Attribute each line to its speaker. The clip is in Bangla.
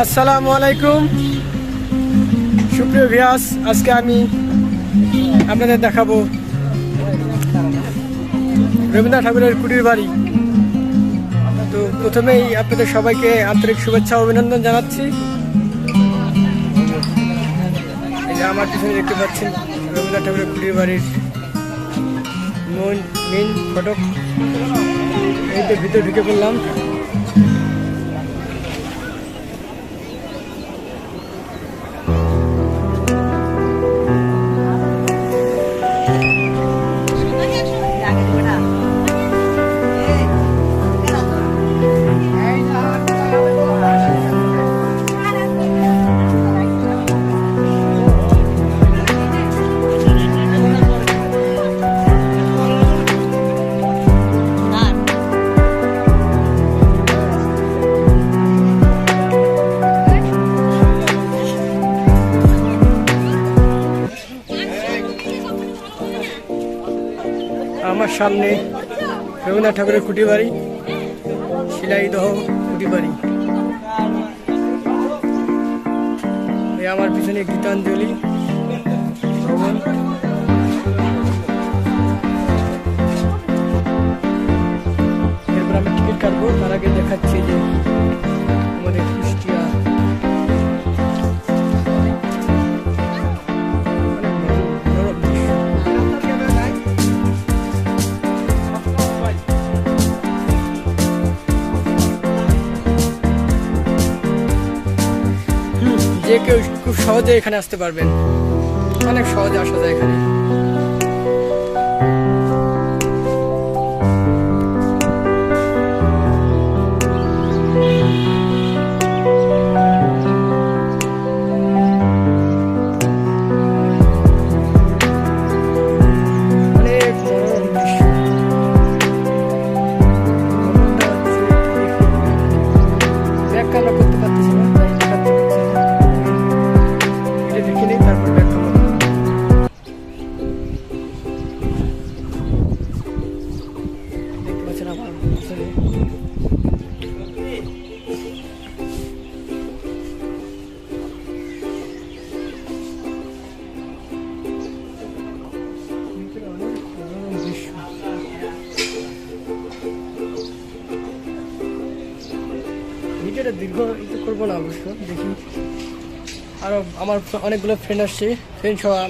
Speaker 1: আসসালামু আলাইকুম সুপ্রিয় ভিউয়ার্স, আজকে আমি আপনাদের দেখাবো রবীন্দ্রনাথ ঠাকুরের কুটির বাড়ি। তো প্রথমেই আপনাদের সবাইকে আন্তরিক শুভেচ্ছা ও অভিনন্দন জানাচ্ছি। এই যে আমার পিছনে দেখতে পাচ্ছেন রবীন্দ্রনাথ ঠাকুরের কুটির বাড়ির মেইন ফটক। এই তো ভিতরে ঢুকে পড়লাম। আমার সামনে রবীন্দ্রনাথ ঠাকুরের কুটির বাড়ি, শিলাইদহ কুটির বাড়ি। আমার পিছনে গীতাঞ্জলি ভবন। এরপর আমি টিকিট কাটবো, তার আগে দেখাচ্ছি যে আমাদের কুষ্টিয়া যে কেউ খুব সহজে এখানে আসতে পারবেন, অনেক সহজে আসা যায় এখানে। অনেক মনোরম দৃশ্য। ব্যাখ্যা আমরা করতে পারতেছি না, তাই দেখাতে পারছি না। এটা দেখে নিই, তারপর ব্যাখ্যা করব। দেখতে পাচ্ছেন আমার পিছনে অনেক মনোরম দৃশ্য। ভিডিওটা দীর্ঘ করবো না অবশ্য, দেখি আরো আমার অনেকগুলো ফ্রেন্ড আসছে, ফ্রেন্ড সহ আমরা